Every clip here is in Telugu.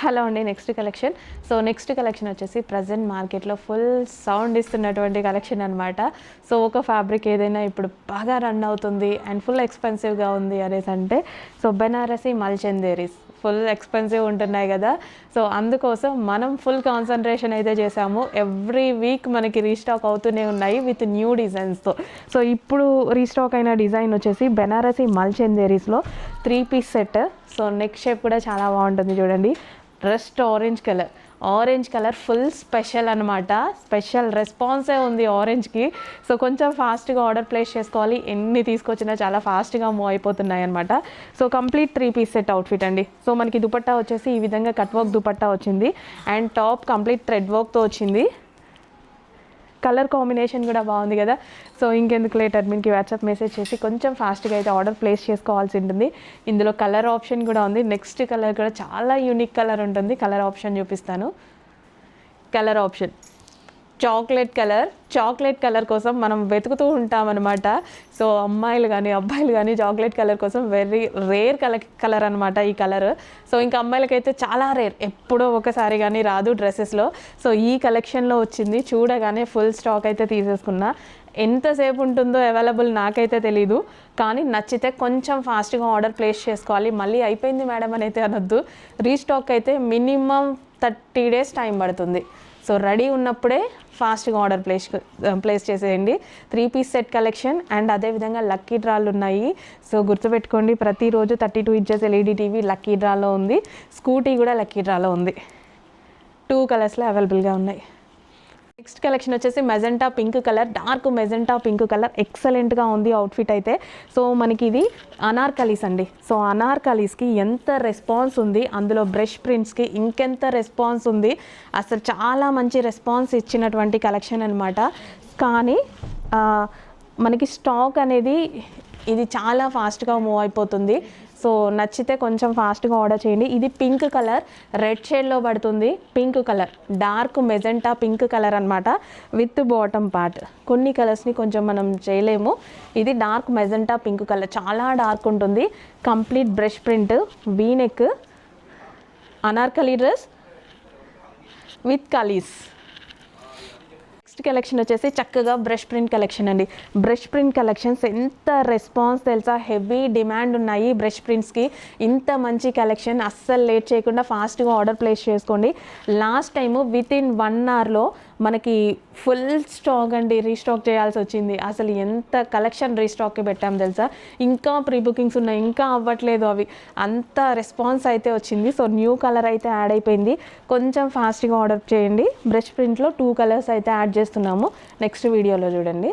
హలో అండి. నెక్స్ట్ కలెక్షన్ వచ్చేసి ప్రజెంట్ మార్కెట్లో ఫుల్ సౌండ్ ఇస్తున్నటువంటి కలెక్షన్ అనమాట. సో ఒక ఫ్యాబ్రిక్ ఏదైనా ఇప్పుడు బాగా రన్ అవుతుంది అండ్ ఫుల్ ఎక్స్పెన్సివ్గా ఉంది అనేసి అంటే సో బెనారసి మల్చందేరీస్ ఫుల్ ఎక్స్పెన్సివ్ ఉంటున్నాయి కదా. సో అందుకోసం మనం ఫుల్ కాన్సన్ట్రేషన్ అయితే చేసాము. ఎవ్రీ వీక్ మనకి రీస్టాక్ అవుతూనే ఉన్నాయి విత్ న్యూ డిజైన్స్తో. సో ఇప్పుడు రీస్టాక్ అయిన డిజైన్ వచ్చేసి బెనారసి మల్చందేరీస్లో 3 piece set. So neck shape కూడా చాలా బాగుంటుంది చూడండి. Rust orange colour full special అనమాట. స్పెషల్ రెస్పాన్సే ఉంది ఆరెంజ్కి. సో కొంచెం ఫాస్ట్గా ఆర్డర్ ప్లేస్ చేసుకోవాలి. ఎన్ని తీసుకొచ్చినా చాలా ఫాస్ట్గా మూవ్ అయిపోతున్నాయి అనమాట. So complete 3 piece set outfit అండి. సో మనకి దుపట్టా వచ్చేసి ఈ విధంగా కట్ వర్క్ దుపట్టా వచ్చింది అండ్ టాప్ కంప్లీట్ థ్రెడ్ వర్క్తో వచ్చింది. కలర్ కాంబినేషన్ కూడా బాగుంది కదా. సో ఇంకెందుకు లేట్ అడ్మిన్కి వాట్సాప్ మెసేజ్ చేసి కొంచెం ఫాస్ట్గా అయితే ఆర్డర్ ప్లేస్ చేసుకోవాల్సి ఉంటుంది. ఇందులో కలర్ ఆప్షన్ కూడా ఉంది. నెక్స్ట్ కలర్ కూడా చాలా యూనిక్ కలర్ ఉంటుంది. కలర్ ఆప్షన్ చూపిస్తాను. కలర్ ఆప్షన్ చాక్లెట్ కలర్ కోసం మనం వెతుకుతూ ఉంటామన్నమాట. సో అమ్మాయిలు కానీ అబ్బాయిలు కానీ చాక్లెట్ కలర్ కోసం వెరీ రేర్ కలర్ అనమాట ఈ కలర్. సో ఇంకా అమ్మాయిలకైతే చాలా రేర్, ఎప్పుడో ఒకసారి కానీ రాదు డ్రెస్సెస్లో. సో ఈ కలెక్షన్లో వచ్చింది. చూడగానే ఫుల్ స్టాక్ అయితే తీసేసుకున్నా. ఎంతసేపు ఉంటుందో అవైలబుల్ నాకైతే తెలీదు, కానీ నచ్చితే కొంచెం ఫాస్ట్గా ఆర్డర్ ప్లేస్ చేసుకోవాలి. మళ్ళీ అయిపోయింది మేడం అని అయితే అనొద్దు. రీస్టాక్ అయితే మినిమం 30 days టైం పడుతుంది. సో రెడీ ఉన్నప్పుడే ఫాస్ట్గా ఆర్డర్ ప్లేస్ చేసేయండి. 3 పీస్ సెట్ కలెక్షన్ అండ్ అదేవిధంగా లక్కీ డ్రాలు ఉన్నాయి. సో గుర్తుపెట్టుకోండి, ప్రతిరోజు 32 inches LED టీవీ లక్కీ డ్రాలో ఉంది. స్కూటీ కూడా లక్కీ డ్రాలో ఉంది. 2 కలర్స్లో అవైలబుల్గా ఉన్నాయి. నెక్స్ట్ కలెక్షన్ వచ్చేసి magenta pink colour, dark magenta pink colour ఎక్సలెంట్గా ఉంది అవుట్ఫిట్ అయితే. సో మనకి ఇది అనార్కలీస్ అండి. సో అనార్కలీస్కి ఎంత రెస్పాన్స్ ఉంది, అందులో బ్రష్ ప్రింట్స్కి ఇంకెంత రెస్పాన్స్ ఉంది. అసలు చాలా మంచి రెస్పాన్స్ ఇచ్చినటువంటి కలెక్షన్ అనమాట. కానీ మనకి స్టాక్ అనేది ఇది చాలా ఫాస్ట్గా మూవ్ అయిపోతుంది. సో నచ్చితే కొంచెం ఫాస్ట్గా ఆర్డర్ చేయండి. ఇది పింక్ కలర్, రెడ్ షేడ్లో పడుతుంది. Pink colour, dark magenta pink colour అనమాట విత్ బాటమ్ పార్ట్. కొన్ని కలర్స్ని కొంచెం మనం చేయలేము. ఇది డార్క్ మెజెంటా పింక్ కలర్, చాలా డార్క్ ఉంటుంది. Complete brush print, V neck, Anarkali dress with కలీస్. నెక్స్ట్ కలెక్షన్ వచ్చేసి చక్కగా బ్రష్ ప్రింట్ కలెక్షన్ అండి. బ్రష్ ప్రింట్ కలెక్షన్స్ ఎంత రెస్పాన్స్ తెలుసా, హెవీ డిమాండ్ ఉన్నాయి బ్రష్ ప్రింట్స్కి. ఇంత మంచి కలెక్షన్, అస్సలు లేట్ చేయకుండా ఫాస్ట్గా ఆర్డర్ ప్లేస్ చేసుకోండి. లాస్ట్ టైము వితిన్ 1 hourలో మనకి ఫుల్ స్టాక్ అండి రీస్టాక్ చేయాల్సి వచ్చింది. అసలు ఎంత కలెక్షన్ రీస్టాక్కి పెట్టాం తెలుసా. ఇంకా ప్రీ బుకింగ్స్ ఉన్నాయి, ఇంకా అవ్వట్లేదు అవి. అంత రెస్పాన్స్ అయితే వచ్చింది. సో న్యూ కలర్ అయితే యాడ్ అయిపోయింది. కొంచెం ఫాస్ట్గా ఆర్డర్ చేయండి. బ్రష్ ప్రింట్లో 2 కలర్స్ అయితే యాడ్ చేస్తున్నాము. నెక్స్ట్ వీడియోలో చూడండి.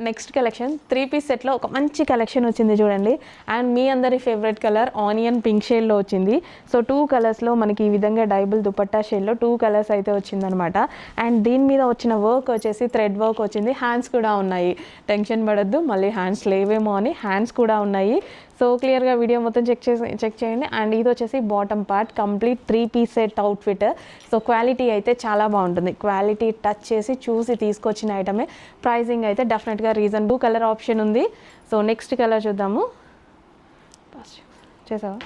నెక్స్ట్ కలెక్షన్ 3 పీస్ సెట్లో ఒక మంచి కలెక్షన్ వచ్చింది చూడండి. అండ్ మీ అందరి ఫేవరెట్ కలర్ ఆనియన్ పింక్ షేడ్లో వచ్చింది. సో 2 కలర్స్లో మనకి ఈ విధంగా డైబుల్ దుపట్టా షేడ్లో 2 కలర్స్ అయితే వచ్చిందనమాట. అండ్ దీని మీద వచ్చిన వర్క్ వచ్చేసి థ్రెడ్ వర్క్ వచ్చింది. హ్యాండ్స్ కూడా ఉన్నాయి. టెన్షన్ పడద్దు మళ్ళీ హ్యాండ్స్ లేవేమో అని, హ్యాండ్స్ కూడా ఉన్నాయి. సో క్లియర్గా వీడియో మొత్తం చెక్ చేయండి. అండ్ ఇది వచ్చేసి bottom part, complete 3 piece set outfit. So quality అయితే చాలా బాగుంటుంది. క్వాలిటీ టచ్ చేసి చూసి తీసుకొచ్చిన ఐటమే. ప్రైజింగ్ అయితే డెఫినెట్గా రీజనబుల్. కలర్ ఆప్షన్ ఉంది. సో నెక్స్ట్ కలర్ చూద్దాము. చేసావా?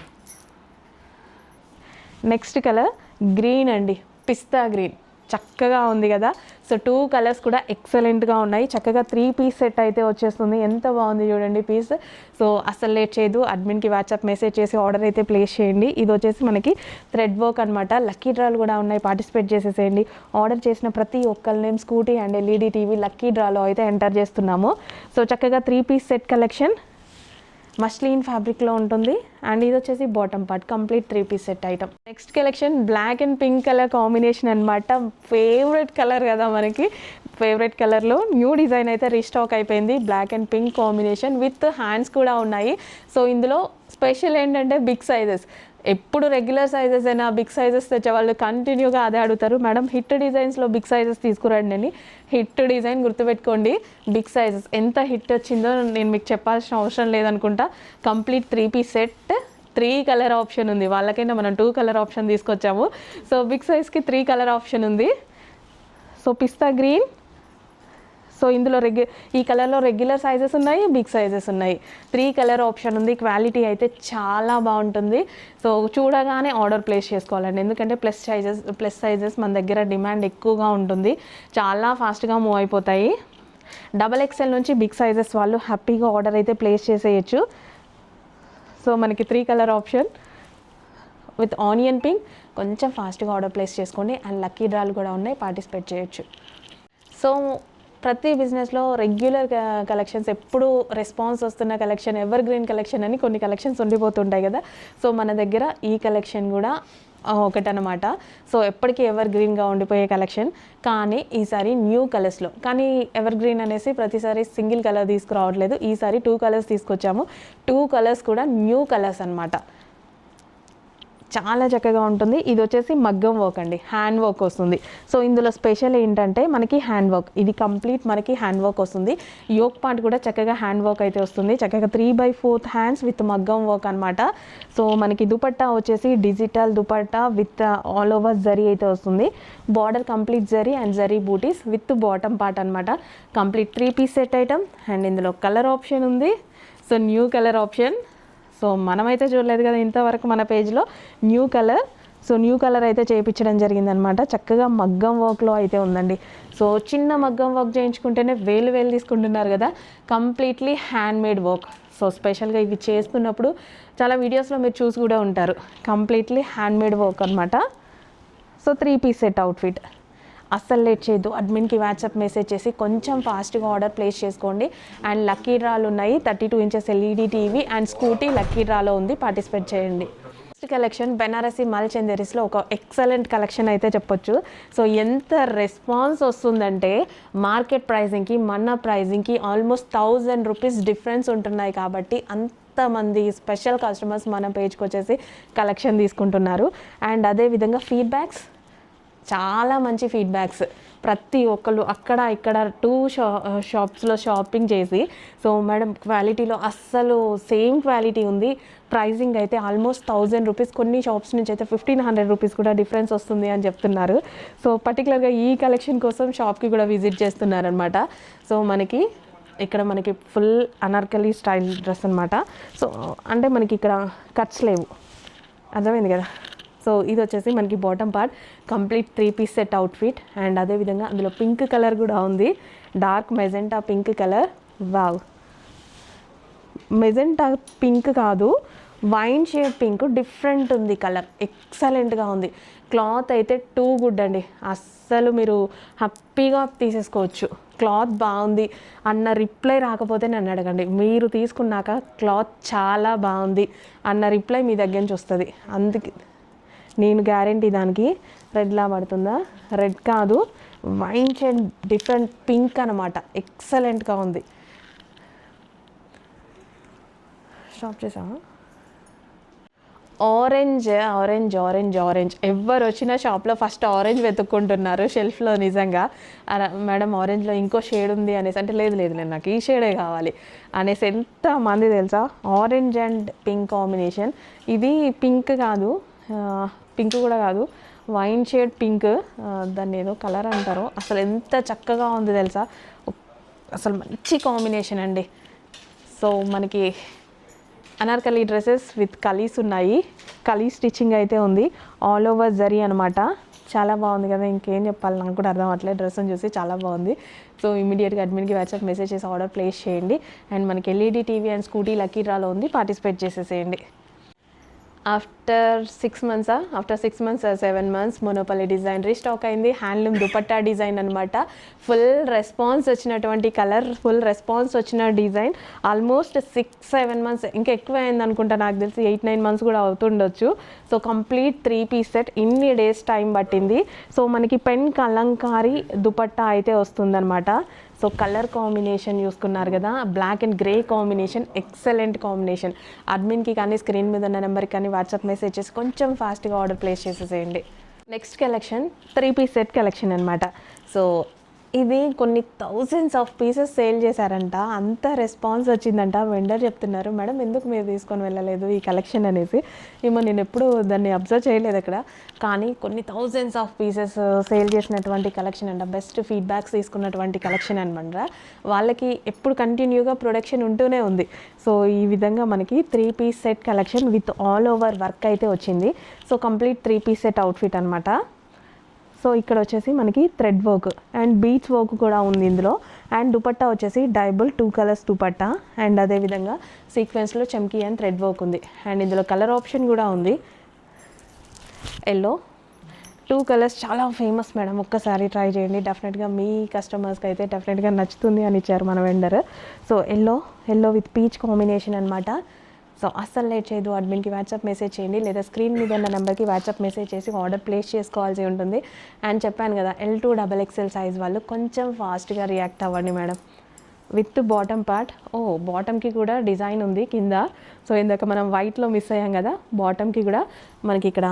నెక్స్ట్ కలర్ గ్రీన్ అండి, పిస్తా గ్రీన్. చక్కగా ఉంది కదా. సో 2 కలర్స్ కూడా ఎక్సలెంట్గా ఉన్నాయి. చక్కగా 3 పీస్ సెట్ అయితే వచ్చేస్తుంది. ఎంత బాగుంది చూడండి పీస్. సో అస్సలు లేట్ చేయదు, అడ్మిన్కి వాట్సాప్ మెసేజ్ చేసి ఆర్డర్ అయితే ప్లేస్ చేయండి. ఇది వచ్చేసి మనకి థ్రెడ్ వర్క్ అనమాట. లక్కీ డ్రాలు కూడా ఉన్నాయి, పార్టిసిపేట్ చేసేసేయండి. ఆర్డర్ చేసిన ప్రతి ఒక్కరి name scooty and LED TV lucky డ్రాలో అయితే ఎంటర్ చేస్తున్నాము. సో చక్కగా 3 పీస్ సెట్ కలెక్షన్ మస్లిన్ ఫ్యాబ్రిక్లో ఉంటుంది. అండ్ ఇది వచ్చేసి bottom part, complete 3 piece set item. Next collection black and pink colour combination అనమాట. ఫేవరెట్ కలర్ కదా మనకి. ఫేవరెట్ కలర్లో న్యూ డిజైన్ అయితే రీస్టాక్ అయిపోయింది. Black and pink combination with hands కూడా ఉన్నాయి. సో ఇందులో స్పెషల్ ఏంటంటే బిగ్ సైజెస్. ఎప్పుడు రెగ్యులర్ సైజెస్ అయినా బిగ్ సైజెస్ తెచ్చేవాళ్ళు కంటిన్యూగా అదే అడుగుతారు, మేడం హిట్ డిజైన్స్లో బిగ్ సైజెస్ తీసుకురండి అని. హిట్ డిజైన్ గుర్తుపెట్టుకోండి, బిగ్ సైజెస్ ఎంత హిట్ వచ్చిందో నేను మీకు చెప్పాల్సిన అవసరం లేదనుకుంటా. Complete 3 piece set, 3 colour option ఉంది. వాళ్ళకైనా మనం 2 కలర్ ఆప్షన్ తీసుకొచ్చాము. సో బిగ్ సైజ్కి 3 కలర్ ఆప్షన్ ఉంది. So pista green, so so ఇందులో ఈ కలర్లో రెగ్యులర్ సైజెస్ ఉన్నాయి, బిగ్ సైజెస్ ఉన్నాయి. 3 కలర్ ఆప్షన్ ఉంది. క్వాలిటీ అయితే చాలా బాగుంటుంది. సో చూడగానే ఆర్డర్ ప్లేస్ చేసుకోవాలండి, ఎందుకంటే ప్లస్ సైజెస్ మన దగ్గర డిమాండ్ ఎక్కువగా ఉంటుంది, చాలా ఫాస్ట్గా మూవ్ అయిపోతాయి. XXL నుంచి బిగ్ సైజెస్ వాళ్ళు హ్యాపీగా ఆర్డర్ అయితే ప్లేస్ చేసేయచ్చు. సో మనకి 3 colour option with onion pink, కొంచెం ఫాస్ట్గా ఆర్డర్ ప్లేస్ చేసుకోండి. అండ్ లక్కీ డ్రాలు కూడా ఉన్నాయి, పార్టిసిపేట్ చేయొచ్చు. సో ప్రతి బిజినెస్లో రెగ్యులర్ కలెక్షన్స్, ఎప్పుడు రెస్పాన్స్ వస్తున్న కలెక్షన్, ఎవర్ గ్రీన్ కలెక్షన్ అని కొన్ని కలెక్షన్స్ ఉండిపోతుంటాయి కదా. సో మన దగ్గర ఈ కలెక్షన్ కూడా ఒకటనమాట. సో ఎప్పటికీ ఎవర్ గ్రీన్గా ఉండిపోయే కలెక్షన్, కానీ ఈసారి న్యూ కలర్స్లో. కానీ ఎవర్ గ్రీన్ అనేసి ప్రతిసారి సింగిల్ కలర్ తీసుకురావట్లేదు, ఈసారి 2 కలర్స్ తీసుకొచ్చాము. 2 కలర్స్ కూడా న్యూ కలర్స్ అనమాట. చాలా చక్కగా ఉంటుంది. ఇది వచ్చేసి మగ్గం వర్క్ అండి, హ్యాండ్ వర్క్ వస్తుంది. సో ఇందులో స్పెషల్ ఏంటంటే మనకి హ్యాండ్ వర్క్, ఇది కంప్లీట్ మనకి హ్యాండ్ వర్క్ వస్తుంది. యోక్ పార్ట్ కూడా చక్కగా హ్యాండ్ వర్క్ అయితే వస్తుంది, చక్కగా 3/4 హ్యాండ్స్ విత్ మగ్గం వర్క్ అనమాట. సో మనకి దుపట్టా వచ్చేసి digital dupatta with all over zari అయితే వస్తుంది. Border complete zari and zari butis with bottom part అనమాట. Complete 3 piece set item. And ఇందులో కలర్ ఆప్షన్ ఉంది. So new colour option, so మనమైతే చూడలేదు కదా ఇంతవరకు మన పేజ్లో new colour. So new colour అయితే చేయించడం జరిగిందనమాట. చక్కగా మగ్గం వర్క్లో అయితే ఉందండి. సో చిన్న మగ్గం వర్క్ చేయించుకుంటేనే వేలు తీసుకుంటున్నారు కదా, completely hand made work. So స్పెషల్గా ఇవి చేస్తున్నప్పుడు చాలా వీడియోస్లో మీరు చూసి కూడా ఉంటారు, కంప్లీట్లీ హ్యాండ్ మేడ్ వర్క్ అనమాట. So 3 piece set outfit. అస్సలు లేట్ చేయొద్దు, అడ్మిన్కి వాట్సాప్ మెసేజ్ చేసి కొంచెం ఫాస్ట్గా ఆర్డర్ ప్లేస్ చేసుకోండి. అండ్ లక్కీ డ్రాలు ఉన్నాయి, 32 inches LED TV and scooty lucky డ్రాలో ఉంది, పార్టిసిపేట్ చేయండి. నెక్స్ట్ కలెక్షన్ బెనారసి మల్ చందేరీస్లో ఒక ఎక్సలెంట్ కలెక్షన్ అయితే చెప్పొచ్చు. సో ఎంత రెస్పాన్స్ వస్తుందంటే మార్కెట్ ప్రైజింగ్కి మన ప్రైజింగ్కి ఆల్మోస్ట్ 1000 రూపీస్ డిఫరెన్స్ ఉంటున్నాయి. కాబట్టి అంతమంది స్పెషల్ కస్టమర్స్ మన పేజ్కి వచ్చేసి కలెక్షన్ తీసుకుంటున్నారు. అండ్ అదేవిధంగా ఫీడ్బ్యాక్స్, చాలా మంచి ఫీడ్బ్యాక్స్. ప్రతి ఒక్కళ్ళు అక్కడ ఇక్కడ 2 షాప్స్లో షాపింగ్ చేసి, సో మేడం క్వాలిటీలో అస్సలు సేమ్ క్వాలిటీ ఉంది, ప్రైజింగ్ అయితే ఆల్మోస్ట్ 1000 రూపీస్, కొన్ని షాప్స్ నుంచి అయితే 1500 రూపీస్ కూడా డిఫరెన్స్ వస్తుంది అని చెప్తున్నారు. సో పర్టికులర్గా ఈ కలెక్షన్ కోసం షాప్కి కూడా విజిట్ చేస్తున్నారనమాట. సో ఇక్కడ మనకి ఫుల్ అనార్కలి స్టైల్ డ్రెస్ అనమాట. సో అంటే మనకి ఇక్కడ కట్స్ లేవు, అర్థమైంది కదా. సో ఇది వచ్చేసి మనకి bottom part complete 3 piece set outfit. And అదేవిధంగా అందులో పింక్ కలర్ కూడా ఉంది, dark magenta pink colour. Wow, magenta pink కాదు, వైన్ షేడ్ పింక్, డిఫరెంట్ ఉంది కలర్, ఎక్సలెంట్గా ఉంది. క్లాత్ అయితే టూ గుడ్ అండి, అస్సలు మీరు హ్యాపీగా తీసేసుకోవచ్చు. క్లాత్ బాగుంది అన్న రిప్లై రాకపోతే నన్ను అడగండి, మీరు తీసుకున్నాక క్లాత్ చాలా బాగుంది అన్న రిప్లై మీ దగ్గర నుంచి వస్తుంది. అందుకే నేను గ్యారెంటీ. దానికి రెడ్లా పడుతుందా? రెడ్ కాదు, వైన్ షేడ్ డిఫరెంట్ పింక్ అనమాట, ఎక్సలెంట్గా ఉంది. స్టాప్ చేసావా? ఆరెంజ్ ఆరెంజ్ ఆరెంజ్ ఆరెంజ్, ఎవరు వచ్చినా షాప్లో ఫస్ట్ ఆరెంజ్ వెతుక్కుంటున్నారు షెల్ఫ్లో. నిజంగా మేడం ఆరెంజ్లో ఇంకో షేడ్ ఉంది అనేసి అంటే లేదు నాకు ఈ షేడే కావాలి అనేసి ఎంతమంది తెలుసా. Orange and pink combination. ఇది పింక్ కాదు, పింక్ కూడా కాదు, వైన్ షేడ్ పింక్, దాన్ని ఏదో కలర్ అంటారు. అసలు ఎంత చక్కగా ఉంది తెలుసా, అసలు మంచి కాంబినేషన్ అండి. సో మనకి అనార్కలి డ్రెస్సెస్ విత్ కలీస్ ఉన్నాయి, కలీ స్టిచ్చింగ్ అయితే ఉంది, ఆల్ ఓవర్ జరీ అనమాట. చాలా బాగుంది కదా, ఇంకేం చెప్పాలి, నాకు కూడా అర్థం అవ్వట్లేదు, డ్రెస్ని చూసి చాలా బాగుంది. సో ఇమీడియట్గా అడ్మిన్కి వాట్సాప్ మెసేజ్ చేసి ఆర్డర్ ప్లేస్ చేయండి. అండ్ మనకి LED TV and scooty lucky డ్రాలో ఉంది, పార్టిసిపేట్ చేసేసేయండి. ఆఫ్టర్ 6 months 7 months మోనోపల్లి డిజైన్ రీస్టాక్ అయింది. హ్యాండ్లూమ్ దుపట్టా డిజైన్ అనమాట. ఫుల్ రెస్పాన్స్ వచ్చినటువంటి కలర్, ఫుల్ రెస్పాన్స్ వచ్చిన డిజైన్. ఆల్మోస్ట్ 6-7 months, ఇంకా ఎక్కువ అయింది అనుకుంటా, నాకు తెలిసి 8-9 months కూడా అవుతుండొచ్చు. సో కంప్లీట్ 3 పీస్ సెట్, ఇన్ని డేస్ టైం పట్టింది. సో మనకి పెన్ కలంకారీ దుపట్టా అయితే వస్తుందన్నమాట. సో కలర్ కాంబినేషన్ చూసుకున్నారు కదా, black and grey combination, excellent combination. అడ్మిన్కి కానీ స్క్రీన్ మీద ఉన్న నెంబర్కి కానీ వాట్సాప్ మెసేజ్ చేసి కొంచెం ఫాస్ట్గా ఆర్డర్ ప్లేస్ చేసేసేయండి. Next collection 3 piece set collection అనమాట. సో ఇది కొన్ని థౌజండ్స్ ఆఫ్ పీసెస్ సేల్ చేశారంట, అంత రెస్పాన్స్ వచ్చిందంట. వెండర్ చెప్తున్నారు, మేడం ఎందుకు మీరు తీసుకొని వెళ్ళలేదు ఈ కలెక్షన్ అనేసి. ఏమో నేను ఎప్పుడు దాన్ని అబ్జర్వ్ చేయలేదు అక్కడ, కానీ కొన్ని థౌజండ్స్ ఆఫ్ పీసెస్ సేల్ చేసినటువంటి కలెక్షన్ అంట. బెస్ట్ ఫీడ్బ్యాక్స్ తీసుకున్నటువంటి కలెక్షన్ అనమాట. వాళ్ళకి ఎప్పుడు కంటిన్యూగా ప్రొడక్షన్ ఉంటూనే ఉంది. సో ఈ విధంగా మనకి 3 piece set collection with all over work అయితే వచ్చింది. So complete 3 piece set outfit అనమాట. సో ఇక్కడ వచ్చేసి మనకి thread work and beach work కూడా ఉంది ఇందులో. అండ్ దుపట్టా వచ్చేసి డైబుల్ 2 కలర్స్ దుపట్టా, అండ్ అదేవిధంగా సీక్వెన్స్లో చమ్కీ అండ్ థ్రెడ్ వర్క్ ఉంది. అండ్ ఇందులో కలర్ ఆప్షన్ కూడా ఉంది. ఎల్లో 2 కలర్స్ చాలా ఫేమస్ మేడం, ఒక్కసారి ట్రై చేయండి, డెఫినెట్గా మీ కస్టమర్స్కి అయితే డెఫినెట్గా నచ్చుతుంది అని ఇచ్చారు మన vendor. So yellow with peach combination అనమాట. సో అస్సలు లేట్ చేయదు, అడ్మిన్కి వాట్సాప్ మెసేజ్ చేయండి, లేదా స్క్రీన్ మీద ఉన్న నెంబర్కి వాట్సాప్ మెసేజ్ చేసి ఆర్డర్ ప్లేస్ చేసుకోవాల్సి ఉంటుంది. అండ్ చెప్పాను కదా, L2 XXL సైజ్ వాళ్ళు కొంచెం ఫాస్ట్గా రియాక్ట్ అవ్వండి మేడం. విత్ బాటమ్ పార్ట్, బాటమ్కి కూడా డిజైన్ ఉంది కింద. సో ఇందాక మనం వైట్లో మిస్ అయ్యాం కదా, బాటమ్కి కూడా మనకి ఇక్కడ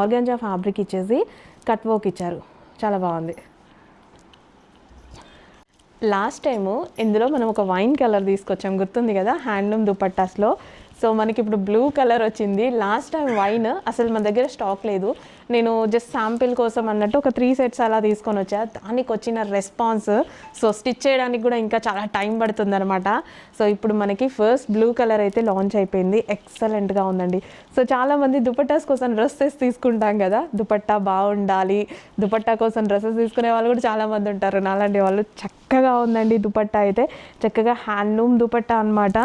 ఆర్గాంజా ఫ్యాబ్రిక్ ఇచ్చేసి కట్ వర్క్ ఇచ్చారు, చాలా బాగుంది. లాస్ట్ టైము ఇందులో మనం ఒక వైన్ కలర్ తీసుకొచ్చాం, గుర్తుంది కదా, హ్యాండ్లూమ్ దుపట్టాస్లో. సో మనకి ఇప్పుడు బ్లూ కలర్ వచ్చింది. లాస్ట్ టైం వైన్ అసలు మన దగ్గర స్టాక్ లేదు, నేను జస్ట్ శాంపిల్ కోసం అన్నట్టు ఒక 3 సెట్స్ అలా తీసుకొని వచ్చా. దానికి వచ్చిన రెస్పాన్స్, సో స్టిచ్ చేయడానికి కూడా ఇంకా చాలా టైం పడుతుంది అనమాట. సో ఇప్పుడు మనకి ఫస్ట్ బ్లూ కలర్ అయితే లాంచ్ అయిపోయింది, ఎక్సలెంట్గా ఉందండి. సో చాలామంది దుపట్టాస్ కోసం డ్రెస్సెస్ తీసుకుంటాం కదా, దుపట్టా బాగుండాలి, దుపట్టా కోసం డ్రెస్సెస్ తీసుకునే వాళ్ళు కూడా చాలామంది ఉంటారు, నాలాంటి వాళ్ళు. చక్కగా ఉందండి దుపట్టా అయితే, చక్కగా హ్యాండ్లూమ్ దుపట్టా అనమాట.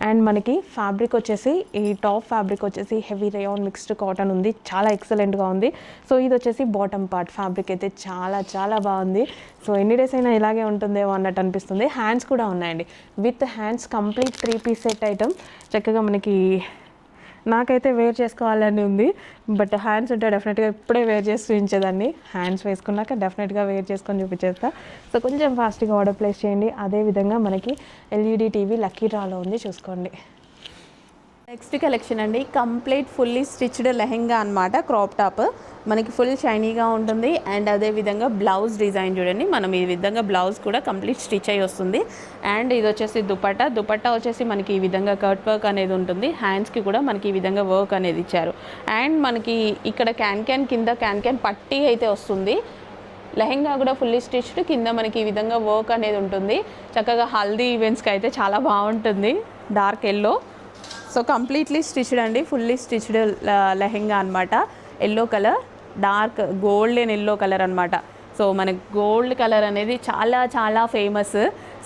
అండ్ మనకి ఫ్యాబ్రిక్ వచ్చేసి ఈ టాప్ ఫ్యాబ్రిక్ వచ్చేసి హెవీ రేయాన్ మిక్స్డ్ కాటన్ ఉంది, చాలా ఎక్సలెంట్గా ఉంది. సో ఇది వచ్చేసి బాటమ్ పార్ట్ ఫ్యాబ్రిక్ అయితే చాలా చాలా బాగుంది. సో ఎన్ని డేస్ అయినా ఇలాగే ఉంటుందేమో అన్నట్టు అనిపిస్తుంది. హ్యాండ్స్ కూడా ఉన్నాయండి, with hands complete 3 piece set item. చక్కగా మనకి నాకైతే వేర్ చేసుకోవాలని ఉంది, బట్ హ్యాండ్స్ ఉంటే డెఫినెట్గా ఇప్పుడే వేర్ చేసి చూపించేదాన్ని. హ్యాండ్స్ వేసుకున్నాక డెఫినెట్గా వేర్ చేసుకొని చూపించేస్తా. సో కొంచెం ఫాస్ట్గా ఆర్డర్ ప్లేస్ చేయండి. అదేవిధంగా మనకి LED టీవీ లక్కీ డ్రాలో ఉంది, చూసుకోండి. నెక్స్ట్ కలెక్షన్ అండి, కంప్లీట్ ఫుల్లీ స్టిచ్డ్ లెహెంగా అనమాట. క్రాప్ టాప్ మనకి ఫుల్ షైనీగా ఉంటుంది. అండ్ అదేవిధంగా బ్లౌజ్ డిజైన్ చూడండి, మనం ఈ విధంగా బ్లౌజ్ కూడా కంప్లీట్ స్టిచ్ అయ్యి వస్తుంది. అండ్ ఇది వచ్చేసి దుపట్టా వచ్చేసి మనకి ఈ విధంగా కట్ వర్క్ అనేది ఉంటుంది. హ్యాండ్స్కి కూడా మనకి ఈ విధంగా వర్క్ అనేది ఇచ్చారు. అండ్ మనకి ఇక్కడ క్యాన్ కింద క్యాన్ పట్టీ అయితే వస్తుంది. లెహెంగా కూడా ఫుల్లీ స్టిచ్డ్, కింద మనకి ఈ విధంగా వర్క్ అనేది ఉంటుంది. చక్కగా హల్దీ ఈవెంట్స్కి అయితే చాలా బాగుంటుంది. Dark yellow, so completely stitched అండి, ఫుల్లీ స్టిచ్డ్ లెహెంగా అనమాట. Yellow colour, dark golden yellow colour అనమాట. సో మనకి గోల్డ్ కలర్ అనేది చాలా చాలా ఫేమస్.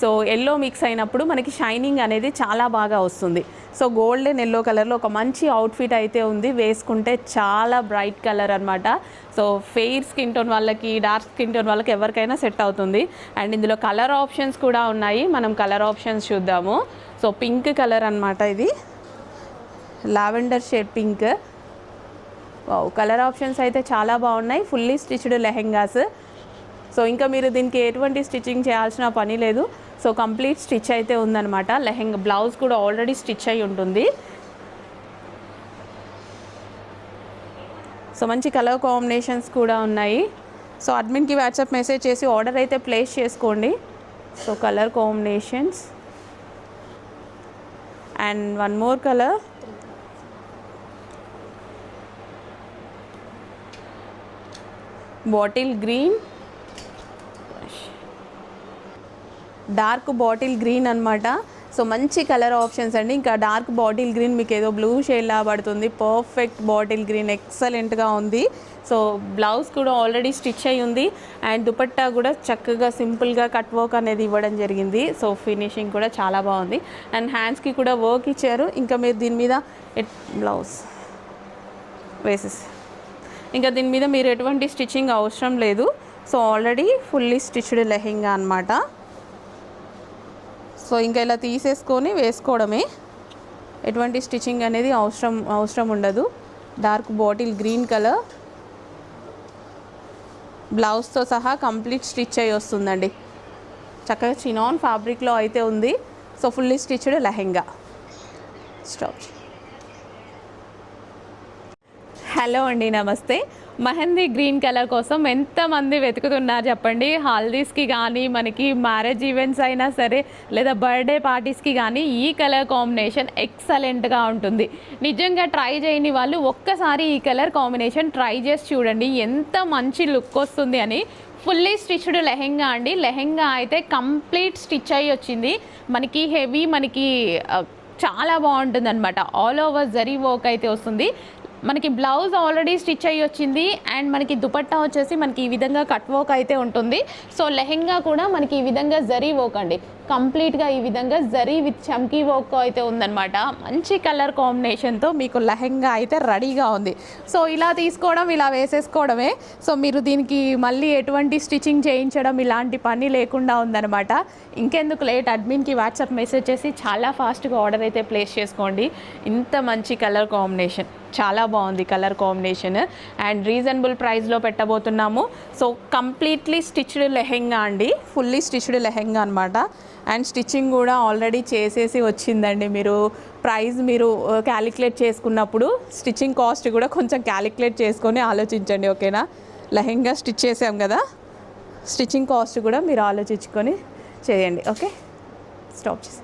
సో ఎల్లో మిక్స్ అయినప్పుడు మనకి షైనింగ్ అనేది చాలా బాగా వస్తుంది. సో గోల్డెన్ ఎల్లో కలర్లో ఒక మంచి అవుట్ఫిట్ అయితే ఉంది, వేసుకుంటే చాలా బ్రైట్ కలర్ అనమాట. సో ఫెయిర్ స్కిన్ టోన్ వాళ్ళకి, డార్క్ స్కిన్ టోన్ వాళ్ళకి ఎవరికైనా సెట్ అవుతుంది. అండ్ ఇందులో కలర్ ఆప్షన్స్ కూడా ఉన్నాయి, మనం కలర్ ఆప్షన్స్ చూద్దాము. సో పింక్ కలర్ అనమాట, ఇది lavender shade pink. Colour options అయితే చాలా బాగున్నాయి, ఫుల్లీ స్టిచ్డ్ లెహెంగాస్. సో ఇంకా మీరు దీనికి ఎటువంటి స్టిచ్చింగ్ చేయాల్సిన పని లేదు. సో కంప్లీట్ స్టిచ్ అయితే ఉందన్నమాట. లెహెంగా బ్లౌజ్ కూడా ఆల్రెడీ స్టిచ్ అయి ఉంటుంది. సో మంచి కలర్ కాంబినేషన్స్ కూడా ఉన్నాయి. సో అడ్మిన్కి వాట్సాప్ మెసేజ్ చేసి ఆర్డర్ అయితే ప్లేస్ చేసుకోండి. So colour combinations and one more colour, bottle green, dark bottle green అనమాట. సో మంచి కలర్ ఆప్షన్స్ అండి. ఇంకా డార్క్ బాటిల్ గ్రీన్ మీకు ఏదో బ్లూ షేడ్లా పడుతుంది, పర్ఫెక్ట్ బాటిల్ గ్రీన్, ఎక్సలెంట్గా ఉంది. సో బ్లౌజ్ కూడా ఆల్రెడీ స్టిచ్ అయి ఉంది. అండ్ దుపట్టా కూడా చక్కగా సింపుల్గా కట్ వర్క్ అనేది ఇవ్వడం జరిగింది. సో ఫినిషింగ్ కూడా చాలా బాగుంది. అండ్ హ్యాండ్స్కి కూడా వర్క్ ఇచ్చారు. ఇంకా మీరు దీని మీద బ్లౌజ్ వేసేసి ఇంకా దీని మీద మీరు ఎటువంటి స్టిచ్చింగ్ అవసరం లేదు. So already fully stitched lehenga అనమాట. సో ఇంకా ఇలా తీసేసుకొని వేసుకోవడమే, ఎటువంటి స్టిచ్చింగ్ అనేది అవసరం ఉండదు. డార్క్ బాటిల్ గ్రీన్ కలర్, బ్లౌజ్తో సహా కంప్లీట్ స్టిచ్ అయ్యి వస్తుందండి. చక్కగా చినాన్ ఫ్యాబ్రిక్లో అయితే ఉంది. So fully stitched lehenga. Stop. Hello అండి, నమస్తే. మెహందీ గ్రీన్ కలర్ కోసం ఎంతమంది వెతుకుతున్నారు చెప్పండి. హల్దీస్కి కానీ, మనకి మ్యారేజ్ ఈవెంట్స్ అయినా సరే, లేదా బర్త్డే పార్టీస్కి కానీ ఈ కలర్ కాంబినేషన్ ఎక్సలెంట్గా ఉంటుంది. నిజంగా ట్రై చేయని వాళ్ళు ఒక్కసారి ఈ కలర్ కాంబినేషన్ ట్రై చేసి చూడండి, ఎంత మంచి లుక్ వస్తుంది అని. ఫుల్లీ స్టిచ్డ్ లెహెంగా అండి. లెహెంగా అయితే కంప్లీట్ స్టిచ్ అయ్యి వచ్చింది. మనకి హెవీ, మనకి చాలా బాగుంటుంది అనమాట. ఆల్ ఓవర్ జరీ వర్క్ అయితే వస్తుంది. మనకి బ్లౌజ్ ఆల్రెడీ స్టిచ్ అయ్యి వచ్చింది. అండ్ మనకి దుపట్టా వచ్చేసి మనకి ఈ విధంగా కట్ వర్క్ అయితే ఉంటుంది. సో లెహెంగా కూడా మనకి ఈ విధంగా జరీ వర్క్ అండి, కంప్లీట్గా ఈ విధంగా జరీ విత్ చమ్కీ వర్క్ అయితే ఉందన్నమాట. మంచి కలర్ కాంబినేషన్తో మీకు లెహెంగా అయితే రెడీగా ఉంది. సో ఇలా తీసుకోవడం, ఇలా వేసేసుకోవడమే. సో మీరు దీనికి మళ్ళీ ఎటువంటి స్టిచ్చింగ్ చేయించడం ఇలాంటి పని లేకుండా ఉందన్నమాట. ఇంకెందుకు లేట్, అడ్మిన్కి వాట్సాప్ మెసేజ్ చేసి చాలా ఫాస్ట్గా ఆర్డర్ అయితే ప్లేస్ చేసుకోండి. ఇంత మంచి కలర్ కాంబినేషన్, చాలా బాగుంది కలర్ కాంబినేషన్. అండ్ రీజనబుల్ ప్రైస్లో పెట్టబోతున్నాము. సో కంప్లీట్లీ స్టిచ్డ్ లెహెంగా అండి, ఫుల్లీ స్టిచ్డ్ లెహెంగా అనమాట. అండ్ స్టిచ్చింగ్ కూడా ఆల్రెడీ చేసేసి వచ్చిందండి. మీరు ప్రైస్ మీరు క్యాలిక్యులేట్ చేసుకున్నప్పుడు స్టిచ్చింగ్ కాస్ట్ కూడా కొంచెం క్యాలిక్యులేట్ చేసుకొని ఆలోచించండి, ఓకేనా. లెహెంగా స్టిచ్ చేసాం కదా, స్టిచ్చింగ్ కాస్ట్ కూడా మీరు ఆలోచించుకొని చేయండి, ఓకే. స్టాప్ చేసి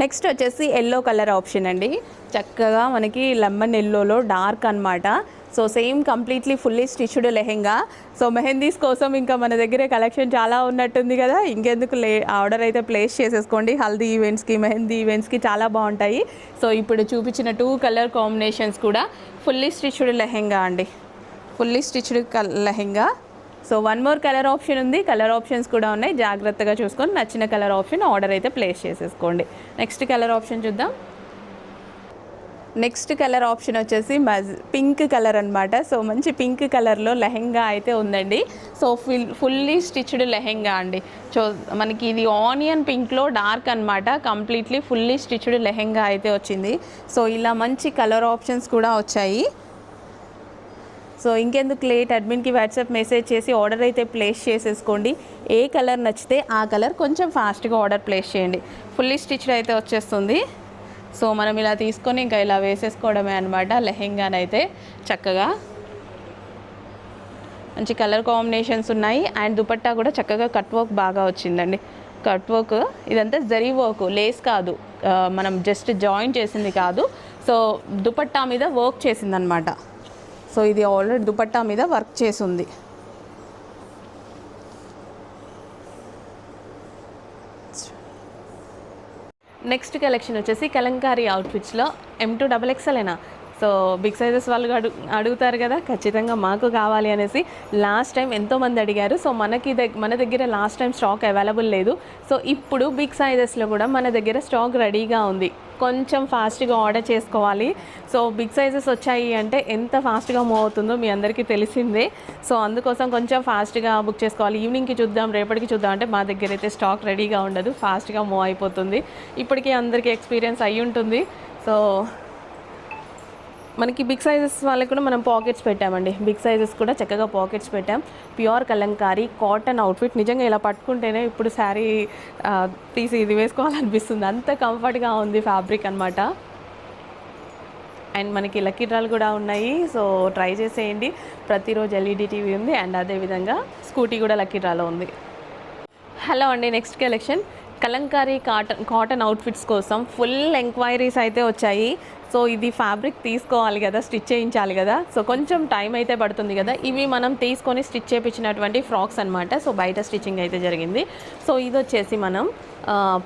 నెక్స్ట్ వచ్చేసి ఎల్లో కలర్ ఆప్షన్ అండి. చక్కగా మనకి లెమన్ ఎల్లోలో డార్క్ అనమాట. So same completely fully stitched lehenga. So mehndis కోసం ఇంకా మన దగ్గర కలెక్షన్ చాలా ఉన్నట్టుంది కదా, ఇంకెందుకు ఆర్డర్ అయితే ప్లేస్ చేసేసుకోండి. హల్దీ ఈవెంట్స్కి, మెహందీ ఈవెంట్స్కి చాలా బాగుంటాయి. సో ఇప్పుడు చూపించిన 2 కలర్ కాంబినేషన్స్ కూడా ఫుల్లీ స్టిచ్డ్ లెహెంగా అండి, fully stitched lehenga. So 1 more colour option ఉంది, కలర్ ఆప్షన్స్ కూడా ఉన్నాయి. జాగ్రత్తగా చూసుకొని నచ్చిన కలర్ ఆప్షన్ ఆర్డర్ అయితే ప్లేస్ చేసేసుకోండి. నెక్స్ట్ కలర్ ఆప్షన్ చూద్దాం. నెక్స్ట్ కలర్ ఆప్షన్ వచ్చేసి పింక్ కలర్ అనమాట. సో మంచి పింక్ కలర్లో లెహెంగా అయితే ఉందండి. సో ఫుల్లీ స్టిచ్డ్ లెహెంగా అండి. సో మనకి ఇది ఆనియన్ పింక్లో డార్క్ అనమాట. కంప్లీట్లీ ఫుల్లీ స్టిచ్డ్ లెహెంగా అయితే వచ్చింది. సో ఇలా మంచి కలర్ ఆప్షన్స్ కూడా వచ్చాయి. సో ఇంకెందుకు లేట్, అడ్మిన్కి వాట్సాప్ మెసేజ్ చేసి ఆర్డర్ అయితే ప్లేస్ చేసేసుకోండి. ఏ కలర్ నచ్చితే ఆ కలర్ కొంచెం ఫాస్ట్గా ఆర్డర్ ప్లేస్ చేయండి. ఫుల్లీ స్టిచ్డ్ అయితే వచ్చేస్తుంది. సో మనం ఇలా తీసుకొని ఇంకా ఇలా వేసేసుకోవడమే అనమాట లెహెంగానైతే. చక్కగా మంచి కలర్ కాంబినేషన్స్ ఉన్నాయి. అండ్ దుపట్టా కూడా చక్కగా కట్ వర్క్ బాగా వచ్చిందండి. కట్ వర్క్ ఇదంతా జరీ వర్క్, లేస్ కాదు, మనం జస్ట్ జాయిన్ చేసింది కాదు. సో దుపట్టా మీద వర్క్ చేసిందనమాట. సో ఇది ఆల్రెడీ దుపట్టా మీద వర్క్ చేసి ఉంది. నెక్స్ట్ కలెక్షన్ వచ్చేసి కలంకారీ అవుట్ఫిట్స్లో M2XXL అయినా. సో బిగ్ సైజెస్ వాళ్ళు అడుగుతారు కదా, ఖచ్చితంగా మాకు కావాలి అనేసి లాస్ట్ టైం ఎంతోమంది అడిగారు. సో మన దగ్గర లాస్ట్ టైం స్టాక్ అవైలబుల్ లేదు. సో ఇప్పుడు బిగ్ సైజెస్లో కూడా మన దగ్గర స్టాక్ రెడీగా ఉంది. కొంచెం ఫాస్ట్గా ఆర్డర్ చేసుకోవాలి. సో బిగ్ సైజెస్ వచ్చాయి అంటే ఎంత ఫాస్ట్గా మూవ్ అవుతుందో మీ అందరికీ తెలిసిందే. సో అందుకోసం కొంచెం ఫాస్ట్గా బుక్ చేసుకోవాలి. ఈవినింగ్కి చూద్దాం, రేపటికి చూద్దాం అంటే మా దగ్గర అయితే స్టాక్ రెడీగా ఉండదు, ఫాస్ట్గా మూవ్ అయిపోతుంది. ఇప్పటికీ అందరికీ ఎక్స్పీరియన్స్ అయ్యి ఉంటుంది. సో మనకి బిగ్ సైజెస్ వాళ్ళకి కూడా మనం పాకెట్స్ పెట్టామండి. బిగ్ సైజెస్ కూడా చక్కగా పాకెట్స్ పెట్టాం. Pure Kalamkari cotton outfit. నిజంగా ఇలా పట్టుకుంటేనే ఇప్పుడు శారీ తీసి ఇది వేసుకోవాలనిపిస్తుంది, అంత కంఫర్ట్గా ఉంది ఫ్యాబ్రిక్ అనమాట. అండ్ మనకి లక్కీ డ్రాలు కూడా ఉన్నాయి. సో ట్రై చేసేయండి. ప్రతిరోజు LED టీవీ ఉంది. అండ్ అదేవిధంగా స్కూటీ కూడా లక్కీ డ్రాలో ఉంది. హలో అండి, next collection Kalamkari cotton outfits కోసం ఫుల్ ఎంక్వైరీస్ అయితే వచ్చాయి. సో ఇది ఫ్యాబ్రిక్ తీసుకోవాలి కదా, స్టిచ్ చేయించాలి కదా. సో కొంచెం టైం అయితే పడుతుంది కదా. ఇవి మనం తీసుకొని స్టిచ్ చేయించినటువంటి ఫ్రాక్స్ అనమాట. సో బయట స్టిచ్చింగ్ అయితే జరిగింది. సో ఇది వచ్చేసి మనం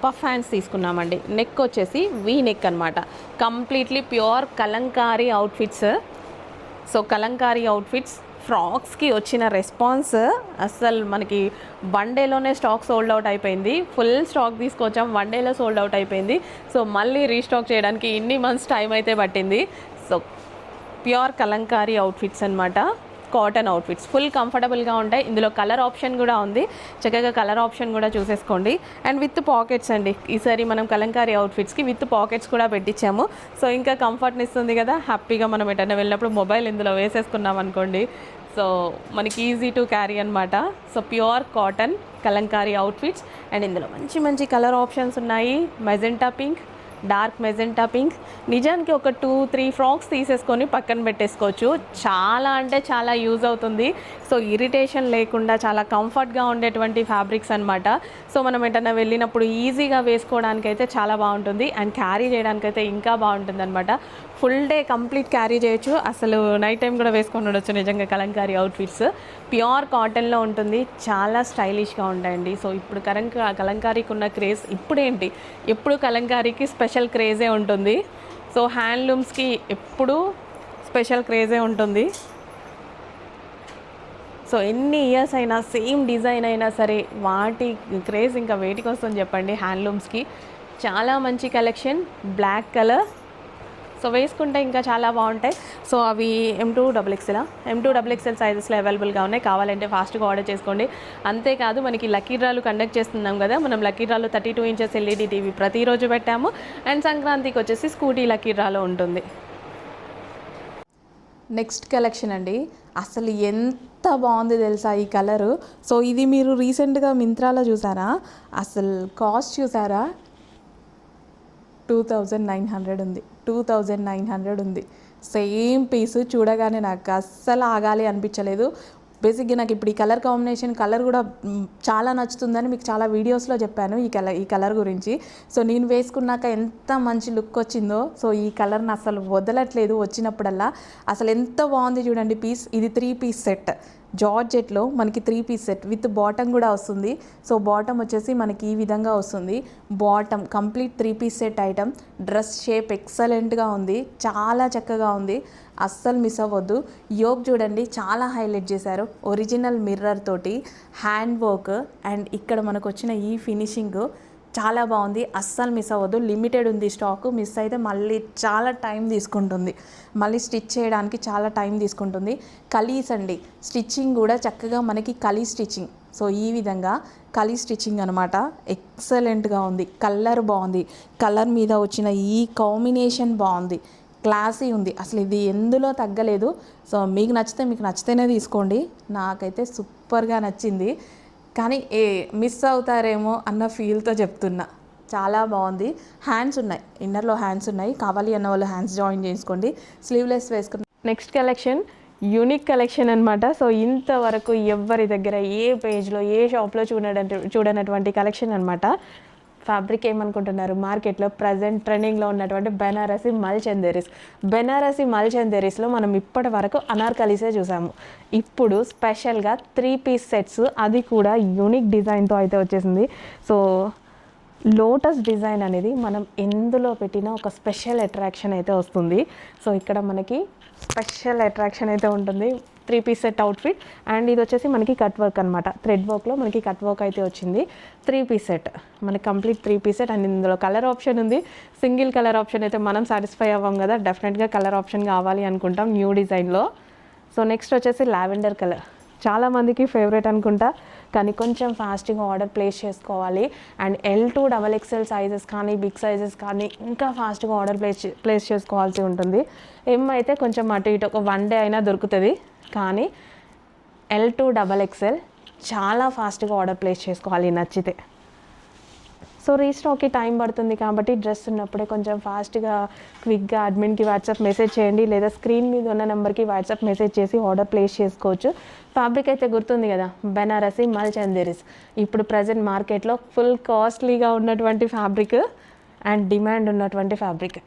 పఫ్ హ్యాండ్స్ తీసుకున్నామండి. నెక్ వచ్చేసి వీ నెక్ అనమాట. Completely pure kalamkari outfits. So kalamkari outfits ఫ్రాక్స్కి వచ్చిన రెస్పాన్స్ అస్సలు మనకి 1 డేలోనే స్టాక్ సోల్డ్ అవుట్ అయిపోయింది. ఫుల్ స్టాక్ తీసుకొచ్చాం, 1 డేలో సోల్డ్ అవుట్ అయిపోయింది. సో మళ్ళీ రీస్టాక్ చేయడానికి ఇన్ని మంత్స్ టైం అయితే పట్టింది. సో ప్యూర్ కలంకారీ అవుట్ఫిట్స్ అనమాట. కాటన్ అవుట్ఫిట్స్ ఫుల్ కంఫర్టబుల్గా ఉంటాయి. ఇందులో కలర్ ఆప్షన్ కూడా ఉంది, చక్కగా కలర్ ఆప్షన్ కూడా చూసేసుకోండి. అండ్ విత్ పాకెట్స్ అండి. ఈసారి మనం కలంకారీ అవుట్ఫిట్స్కి విత్ పాకెట్స్ కూడా పెట్టించాము. సో ఇంకా కంఫర్ట్ని ఇస్తుంది కదా, హ్యాపీగా మనం ఎటైనా వెళ్ళినప్పుడు మొబైల్ ఇందులో వేసేసుకున్నాం అనుకోండి. సో మనకి ఈజీ టు క్యారీ అనమాట. So pure cotton Kalamkari outfits. And ఇందులో మంచి మంచి కలర్ ఆప్షన్స్ ఉన్నాయి. Magenta pink, dark magenta pink. నిజానికి ఒక 2-3 ఫ్రాక్స్ తీసేసుకొని పక్కన పెట్టేసుకోవచ్చు. చాలా అంటే చాలా యూజ్ అవుతుంది. సో ఇరిటేషన్ లేకుండా చాలా కంఫర్ట్గా ఉండేటువంటి ఫ్యాబ్రిక్స్ అనమాట. సో మనం ఎటన్నా వెళ్ళినప్పుడు ఈజీగా వేసుకోవడానికైతే చాలా బాగుంటుంది అండ్ క్యారీ చేయడానికైతే ఇంకా బాగుంటుంది అనమాట. ఫుల్ డే కంప్లీట్ క్యారీ చేయొచ్చు. అసలు నైట్ టైం కూడా వేసుకొని ఉండొచ్చు. నిజంగా కలంకారీ అవుట్ఫిట్స్ ప్యూర్ కాటన్లో ఉంటుంది. చాలా స్టైలిష్గా ఉంటాయండి. సో ఇప్పుడు కలంకారీకి ఉన్న క్రేజ్ ఇప్పుడేంటి, ఎప్పుడు కలంకారీకి స్పెషల్ క్రేజే ఉంటుంది. సో హ్యాండ్లూమ్స్కి ఎప్పుడు స్పెషల్ క్రేజే ఉంటుంది. సో ఎన్ని ఇయర్స్ అయినా సేమ్ డిజైన్ అయినా సరే వాటి క్రేజ్ ఇంకా వేటికి వస్తుంది చెప్పండి. హ్యాండ్లూమ్స్కి చాలా మంచి కలెక్షన్, బ్లాక్ కలర్. సో వేసుకుంటే ఇంకా చాలా బాగుంటాయి. సో అవి M2XXL M2XXL సైజెస్లో అవైలబుల్గా ఉన్నాయి. కావాలంటే ఫాస్ట్గా ఆర్డర్ చేసుకోండి. అంతేకాదు మనకి లక్కీ డ్రాలు కండక్ట్ చేస్తున్నాం కదా, మనం లక్కీ డ్రాలో 32 ఇంచెస్ LED టీవీ ప్రతిరోజు పెట్టాము. అండ్ సంక్రాంతికి వచ్చేసి స్కూటీ లక్కీ డ్రాలో ఉంటుంది. నెక్స్ట్ కలెక్షన్ అండి, అసలు ఎంత బాగుంది తెలుసా ఈ కలరు. సో ఇది మీరు రీసెంట్గా మింత్రాలో చూసారా, అసలు కాస్ట్ చూసారా, 2900 ఉంది. 2900 ఉంది. సేమ్ పీసు చూడగానే నాకు అస్సలు ఆగాలి అనిపించలేదు. బేసిక్గా నాకు ఇప్పుడు ఈ కలర్ కాంబినేషన్ కలర్ కూడా చాలా నచ్చుతుందని మీకు చాలా వీడియోస్లో చెప్పాను ఈ కలర్ గురించి. సో నేను వేసుకున్నాక ఎంత మంచి లుక్ వచ్చిందో. సో ఈ కలర్ని అసలు వదలట్లేదు వచ్చినప్పుడల్లా. అసలు ఎంత బాగుంది చూడండి పీస్. ఇది 3 పీస్ సెట్ జార్జెట్లో మనకి 3 పీస్ సెట్ విత్ బాటమ్ కూడా వస్తుంది. సో బాటమ్ వచ్చేసి మనకి ఈ విధంగా వస్తుంది. Bottom complete 3 piece set item. Dress shape ఎక్సలెంట్గా ఉంది, చాలా చక్కగా ఉంది, అస్సలు మిస్ అవ్వద్దు. యోక్ చూడండి చాలా హైలైట్ చేశారు, ఒరిజినల్ మిర్రర్ తోటి హ్యాండ్ వర్క్. అండ్ ఇక్కడ మనకు వచ్చిన ఈ ఫినిషింగ్ చాలా బాగుంది, అస్సలు మిస్ అవ్వద్దు. లిమిటెడ్ ఉంది స్టాక్, మిస్ అయితే మళ్ళీ చాలా టైం తీసుకుంటుంది, మళ్ళీ స్టిచ్ చేయడానికి చాలా టైం తీసుకుంటుంది. కలీస్ అండి, స్టిచ్చింగ్ కూడా చక్కగా మనకి కలీ స్టిచ్చింగ్. సో ఈ విధంగా కలీ స్టిచ్చింగ్ అనమాట, ఎక్సలెంట్గా ఉంది. కలర్ బాగుంది, కలర్ మీద వచ్చిన ఈ కాంబినేషన్ బాగుంది, క్లాసీ ఉంది, అసలు ఇది ఎందులో తగ్గలేదు. సో మీకు నచ్చితేనే తీసుకోండి. నాకైతే సూపర్గా నచ్చింది, కానీ మిస్ అవుతారేమో అన్న ఫీల్తో చెప్తున్నా. చాలా బాగుంది. హ్యాండ్స్ ఉన్నాయి, ఇన్నర్లో హ్యాండ్స్ ఉన్నాయి, కావాలి అన్న వాళ్ళు హ్యాండ్స్ జాయిన్ చేసుకోండి. స్లీవ్లెస్ వేసుకుని నెక్స్ట్ కలెక్షన్ యూనిక్ కలెక్షన్ అనమాట. సో ఇంతవరకు ఎవరి దగ్గర ఏ పేజ్లో ఏ షాప్లో చూడనటువంటి కలెక్షన్ అనమాట. ఫ్యాబ్రిక్ ఏమనుకుంటున్నారు, మార్కెట్లో ప్రజెంట్ ట్రెండింగ్లో ఉన్నటువంటి బెనారసి మల్ చందేరీస్లో మనం ఇప్పటి వరకు అనార్కలీసే చూసాము. ఇప్పుడు స్పెషల్గా 3 పీస్ సెట్స్, అది కూడా యూనిక్ డిజైన్తో అయితే వచ్చేసింది. సో లోటస్ డిజైన్ అనేది మనం ఎందులో పెట్టినా ఒక స్పెషల్ అట్రాక్షన్ అయితే వస్తుంది. సో ఇక్కడ మనకి స్పెషల్ అట్రాక్షన్ అయితే ఉంటుంది. 3 పీస్ సెట్ అవుట్ఫిట్. అండ్ ఇది వచ్చేసి మనకి కట్ వర్క్ అనమాట, థ్రెడ్ వర్క్లో మనకి కట్ వర్క్ అయితే వచ్చింది. 3 పీస్ సెట్ మనకి కంప్లీట్ 3 పీస్ సెట్. అండ్ ఇందులో కలర్ ఆప్షన్ ఉంది. సింగిల్ కలర్ ఆప్షన్ అయితే మనం సాటిస్ఫై అవ్వం కదా, డెఫినెట్గా కలర్ ఆప్షన్ కావాలి అనుకుంటాం న్యూ డిజైన్లో. సో నెక్స్ట్ వచ్చేసి లావెండర్ కలర్, చాలామందికి ఫేవరెట్ అనుకుంటా, కానీ కొంచెం ఫాస్ట్గా ఆర్డర్ ప్లేస్ చేసుకోవాలి. అండ్ L2XXL సైజెస్ కానీ బిగ్ సైజెస్ కానీ ఇంకా ఫాస్ట్గా ఆర్డర్ ప్లేస్ చేసుకోవాల్సి ఉంటుంది. అయితే కొంచెం అటు ఇటు ఒక 1 డే అయినా దొరుకుతుంది, కానీ L2XXL చాలా ఫాస్ట్గా ఆర్డర్ ప్లేస్ చేసుకోవాలి నచ్చితే. సో రీస్టాక్కి టైం పడుతుంది కాబట్టి డ్రెస్ ఉన్నప్పుడే కొంచెం ఫాస్ట్గా క్విక్గా అడ్మిన్కి వాట్సాప్ మెసేజ్ చేయండి, లేదా స్క్రీన్ మీద ఉన్న నెంబర్కి వాట్సాప్ మెసేజ్ చేసి ఆర్డర్ ప్లేస్ చేసుకోవచ్చు. ఫ్యాబ్రిక్ అయితే గుర్తుంది కదా, బెనారసి మల్ చందేరీస్. ఇప్పుడు ప్రజెంట్ మార్కెట్లో ఫుల్ కాస్ట్లీగా ఉన్నటువంటి ఫ్యాబ్రిక్ అండ్ డిమాండ్ ఉన్నటువంటి ఫ్యాబ్రిక్.